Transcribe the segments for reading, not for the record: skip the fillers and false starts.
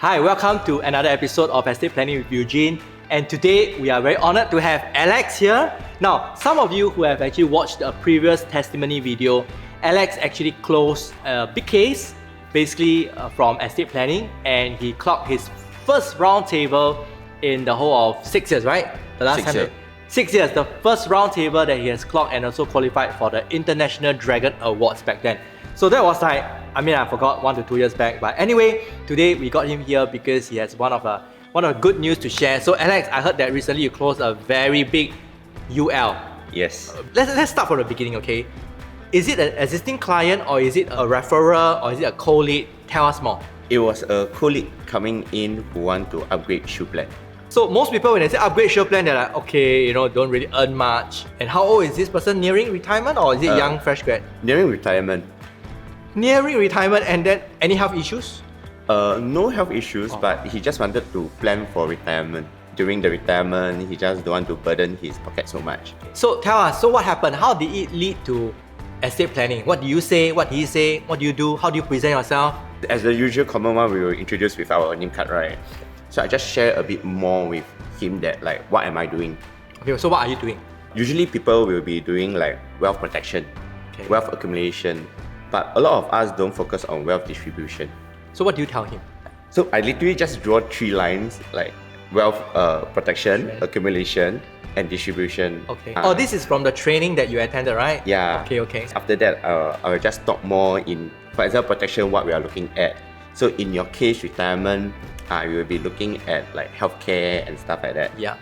Hi, welcome to another episode of Estate Planning with Eugene. And today we are very honored to have Alex here. Now, some of you who have actually watched a previous testimony video, Alex actually closed a big case, basically from estate planning, and he clocked his first round table in the whole of 6 years, right? The last 6 years. 6 years, the first round table that he has clocked, and also qualified for the International Dragon Awards back then. So that was like, I forgot 1 to 2 years back. But anyway, today we got him here because he has one of the good news to share. So Alex, I heard that recently you closed a very big UL. Yes. Let's start from the beginning, okay? Is it an existing client, or is it a referrer, or is it a co-lead? Tell us more. It was a colleague coming in who want to upgrade shoe plan. So most people, when they say upgrade show plan, they're like, okay, don't really earn much. And how old is this person? Nearing retirement, or is it young, fresh grad? Nearing retirement. Nearing retirement, and then any health issues? No health issues, but he just wanted to plan for retirement. During the retirement, he just don't want to burden his pocket so much. So tell us, so what happened? How did it lead to estate planning? What do you say? What did he say? What do you do? How do you present yourself? As the usual common one, we will introduce with our name card, right? So I just share a bit more with him that like, what am I doing? Okay, so what are you doing? Usually people will be doing like wealth protection, wealth accumulation, but a lot of us don't focus on wealth distribution. So what do you tell him? So I literally just draw 3 lines like wealth protection, accumulation, and distribution. Okay. This is from the training that you attended, right? Yeah. Okay. After that, I will just talk more in, for example, protection, what we are looking at. So in your case, retirement, you will be looking at like healthcare and stuff like that. Yeah.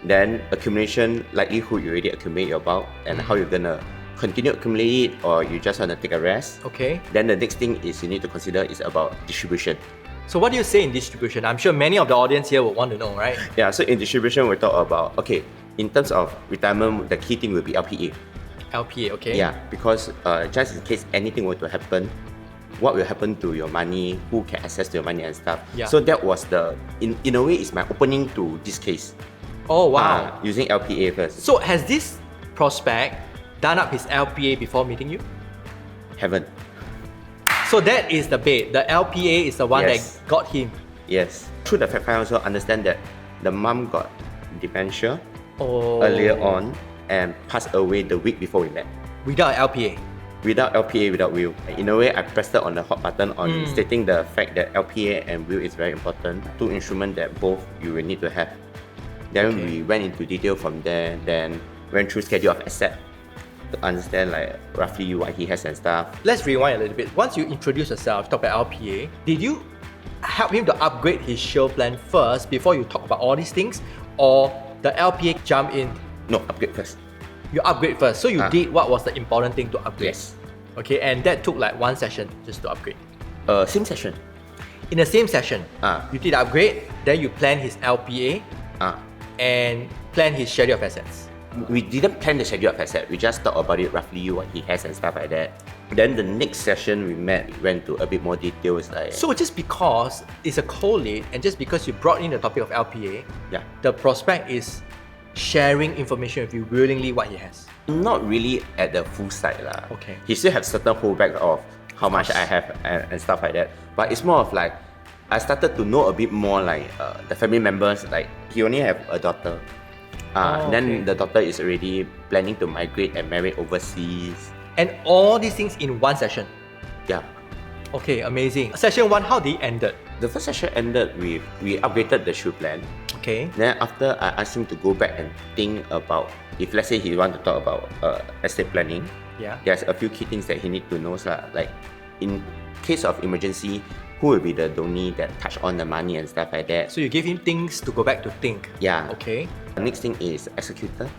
Then accumulation, likelihood you already accumulate your bulk, and how you're gonna continue accumulate it, or you just want to take a rest. Okay. Then the next thing is you need to consider is about distribution. So what do you say in distribution? I'm sure many of the audience here would want to know, right? Yeah, so in distribution, we talk about, okay, in terms of retirement, the key thing will be LPA. LPA, okay. Yeah, because just in case anything were to happen, what will happen to your money, who can access to your money and stuff. Yeah. So that was in a way, it's my opening to this case. Oh, wow. Using LPA first. So has this prospect done up his LPA before meeting you? Haven't. So that is the bait. The LPA is the one that got him. Yes. Through the fact find, I also understand that the mom got dementia earlier on and passed away the week before we met. Without LPA? Without LPA, without will. In a way, I pressed on the hot button on stating the fact that LPA and will is very important. 2 instruments that both you will need to have. Then we went into detail from there, then went through schedule of asset to understand like roughly what he has and stuff. Let's rewind a little bit. Once you introduce yourself, talk about LPA, did you help him to upgrade his shield plan first before you talk about all these things? Or the LPA jump in? No, upgrade first. You upgrade first. So you did what was the important thing to upgrade? Yes. Okay, and that took like 1 session just to upgrade. Same session. In the same session, you did upgrade, then you plan his LPA and plan his schedule of assets. We didn't plan the schedule of asset, we just talked about it roughly, what he has and stuff like that. Then the next session we went to a bit more details like... So just because it's a co-lead and just because you brought in the topic of LPA, the prospect is sharing information with you willingly what he has. Not really at the full side lah. Okay. He still have certain holdback of how much I have and stuff like that. But it's more of like, I started to know a bit more like the family members, like he only have a daughter. Then the daughter is already planning to migrate and marry overseas. And all these things in 1 session? Yeah. Okay, amazing. Session 1, how did it ended? The first session ended with, we upgraded the shoe plan. Okay. Then after I asked him to go back and think about, if let's say he want to talk about estate planning, there's a few key things that he need to know. Like in case of emergency, who will be the donee that touch on the money and stuff like that. So you give him things to go back to think. Yeah. Okay. The next thing is executor.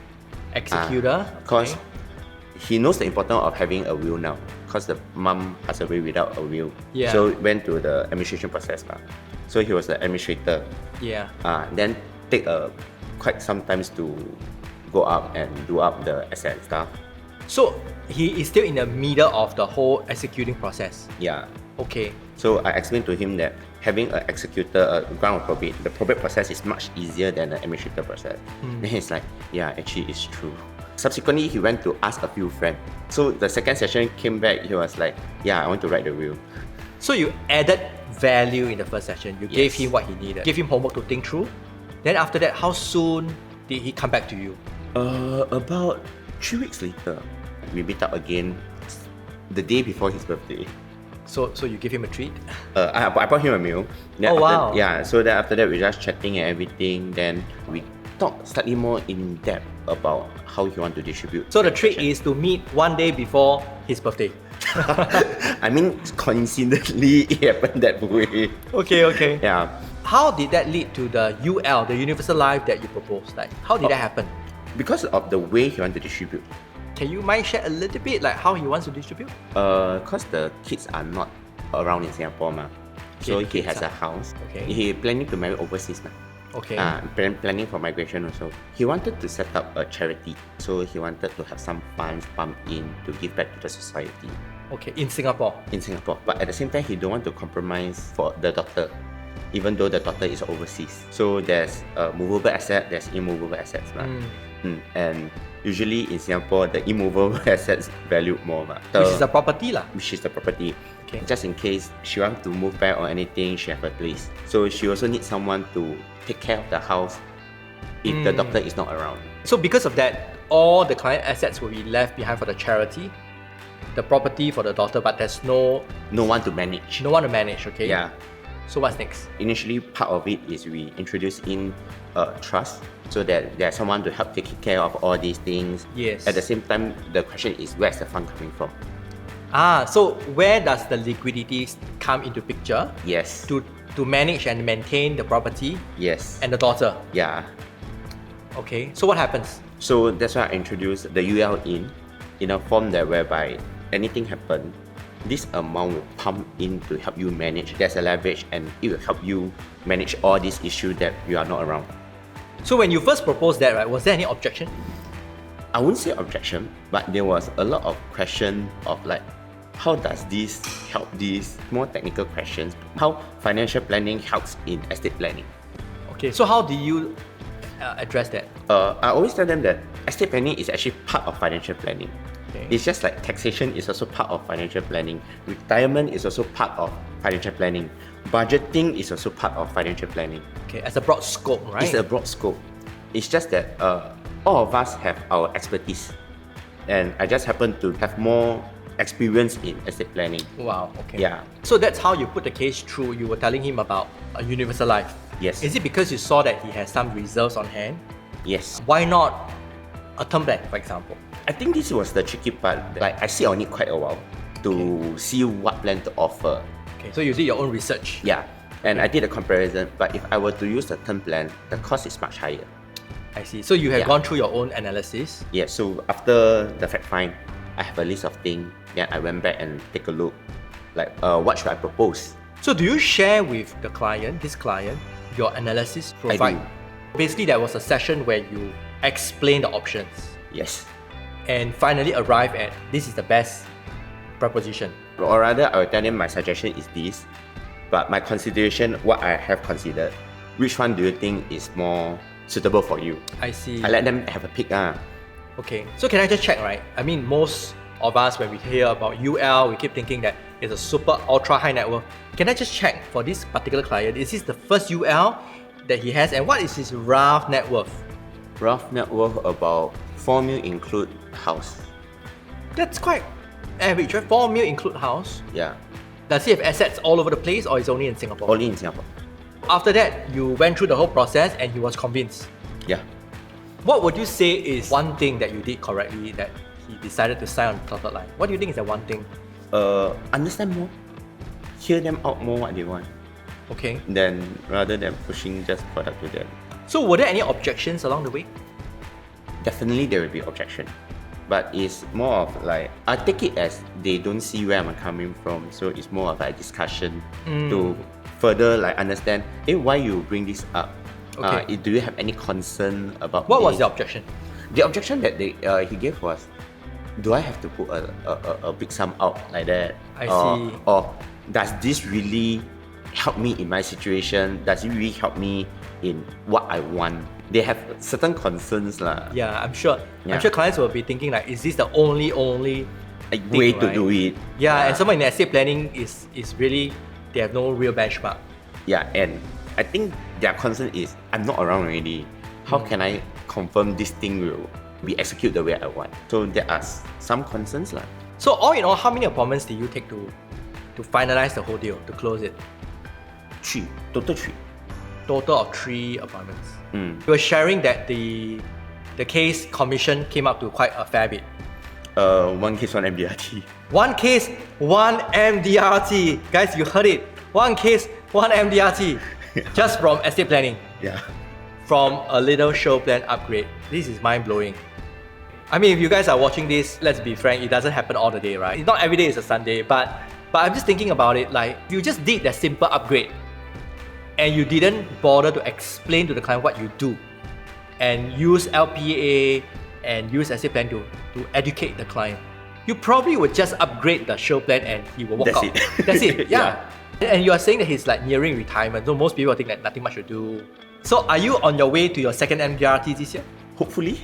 Because he knows the importance of having a will now, because the mom passed away without a will. Yeah. So went to the administration process. So he was the administrator. Yeah. Then take quite some time to go up and do up the asset stuff. So he is still in the middle of the whole executing process. Yeah. Okay. So I explained to him that having an executor, a ground of probate, the probate process is much easier than the administrator process. Then he's like, yeah, actually it's true. Subsequently, he went to ask a few friends. So the second session came back, he was like, yeah, I want to write the will. So you added value in the first session. You gave Yes. him what he needed. Gave him homework to think through. Then after that, how soon did he come back to you? About 3 weeks later, we meet up again the day before his birthday. So you give him a treat? I bought him a meal. Then Oh, after, wow. Yeah, so then after that, we just chatting and everything. Then we talk slightly more in depth about how he want to distribute. So the trick is to meet one day before his birthday. I mean, coincidentally, it happened that way. Okay. Yeah. How did that lead to the UL, the Universal Life that you proposed? Like, how did that happen? Because of the way he want to distribute. Can you mind share a little bit like how he wants to distribute? Cause the kids are not around in Singapore, ma. So Okay, he kids has a are- house. Okay. He planning to marry overseas, ma. Okay. Planning for migration also. He wanted to set up a charity, so he wanted to have some funds pumped in to give back to the society Okay, in Singapore. in Singapore. But at the same time, he don't want to compromise for the daughter, even though the daughter is overseas. So there's a movable asset, there's immovable assets, ma. And usually in Singapore, the immovable assets valued more, ma. Which is a property lah. Which is the property. Okay. Just in case she wants to move back or anything, she have a place. So she also needs someone to take care of the house if the doctor is not around. So because of that, all the client assets will be left behind for the charity, the property for the daughter, but there's no No one to manage. one to manage, okay? Yeah. So what's next? Initially, part of it is we introduce in a trust so that there's someone to help take care of all these things. Yes. At the same time, the question is where's the fund coming from? So where does the liquidity come into picture Yes. to manage and maintain the property Yes. and the daughter? Yeah. Okay, so what happens? So that's why I introduced the UL in a form that whereby anything happen, this amount will pump in to help you manage. There's a leverage and it will help you manage all these issues that you are not around. So when you first proposed that, right, was there any objection? I wouldn't say objection, but there was a lot of question of like, how does this help these more technical questions? How financial planning helps in estate planning? Okay, so how do you address that? I always tell them that estate planning is actually part of financial planning. Okay. It's just like taxation is also part of financial planning. Retirement is also part of financial planning. Budgeting is also part of financial planning. Okay, as a broad scope, right? It's a broad scope. It's just that all of us have our expertise. And I just happen to have more experience in estate planning. Wow, okay. Yeah. So that's how you put the case through. You were telling him about a universal life. Yes. Is it because you saw that he has some reserves on hand? Yes. Why not a term plan, for example? I think this was the tricky part. Like I sit on it quite a while to see what plan to offer. Okay, so you did your own research. Yeah. And I did a comparison, but if I were to use the term plan, the cost is much higher. I see. So you have Yeah. gone through your own analysis. Yeah, so after the fact find, I have a list of things. Then I went back and take a look, like what should I propose? So do you share with the client, this client, your analysis profile? do. Basically, there was a session where you explain the options Yes. and finally arrive at this is the best proposition. Or rather, I will tell them my suggestion is this, but my consideration, what I have considered, which one do you think is more suitable for you? I see. I let them have a pick. Okay, so can I just check, right? I mean, most of us, when we hear about UL, we keep thinking that it's a super ultra high net worth. Can I just check for this particular client, is this the first UL that he has, and what is his rough net worth? Rough net worth about 4 mil include house. That's quite average, right? 4 mil include house. Yeah, Does he have assets all over the place, or is only in Singapore? only in Singapore. After that, you went through the whole process and he was convinced. Yeah. What would you say is one thing that you did correctly that he decided to sign on the dotted line? What do you think is the one thing? Understand more, hear them out more what they want, Okay. then rather than pushing just product to them. So were there any objections along the way? Definitely there will be objection, but it's more of like I take it as they don't see where I'm coming from, so it's more of a discussion to further like understand. Why you bring this up? Okay. Do you have any concern about What was this? the objection? The objection that he gave was, do I have to put a big sum out like that? I see. Or does this really help me in my situation? Does it really help me in what I want? They have certain concerns lah. Yeah, I'm sure. I'm Yeah. sure clients will be thinking like, is this the only way thing, to right? do it. Yeah, and someone in estate planning is really, they have no real benchmark. Yeah, and I think their concern is, I'm not around already. How can I confirm this thing will be executed the way I want? So there are some concerns lah. So all in all, how many appointments did you take to finalize the whole deal, to close it? 3, total 3. Total of 3 appointments. Mm. You were sharing that the case commission came up to quite a fair bit. 1 case, 1 MDRT. 1 case, 1 MDRT. Guys, you heard it. 1 case, 1 MDRT. Just from estate planning. Yeah. From a little show plan upgrade. This is mind blowing. I mean, if you guys are watching this, let's be frank, it doesn't happen all the day, right? It's not every day is a Sunday, but I'm just thinking about it, like, if you just did that simple upgrade and you didn't bother to explain to the client what you do and use LPA and use estate plan to educate the client, you probably would just upgrade the show plan and he will walk That's out. it. That's it, yeah. And you are saying that he's like nearing retirement, so most people think that nothing much to do. So are you on your way to your second MDRT this year? Hopefully.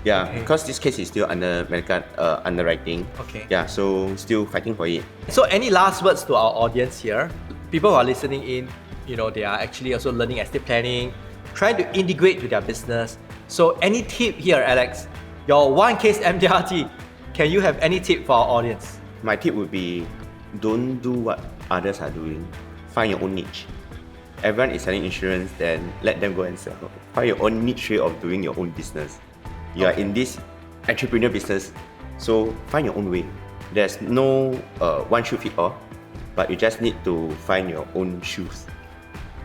Yeah, Okay. because this case is still under medical underwriting. Okay. Yeah, so still fighting for it. So any last words to our audience here? People who are listening in, you know, they are actually also learning estate planning, trying to integrate with their business. So any tip here, Alex? Your 1 case MDRT, can you have any tip for our audience? My tip would be, don't do what others are doing. Find your own niche. Everyone is selling insurance, then let them go and sell. Find your own niche way of doing your own business. You are in this entrepreneur business, so find your own way. There's no one shoe fit all, but you just need to find your own shoes.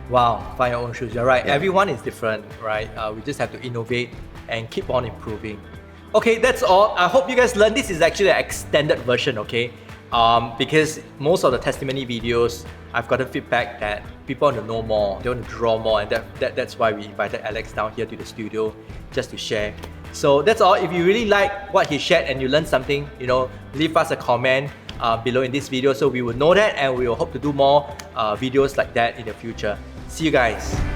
Wow, find your own shoes. You're right. Yeah. Everyone is different, right? We just have to innovate and keep on improving. Okay, that's all. I hope you guys learned. This is actually an extended version, okay? Because most of the testimony videos, I've gotten feedback that people want to know more, they want to draw more, and that's why we invited Alex down here to the studio just to share. So that's all. If you really like what he shared and you learned something, you know, leave us a comment below in this video so we will know that, and we will hope to do more videos like that in the future. See you guys.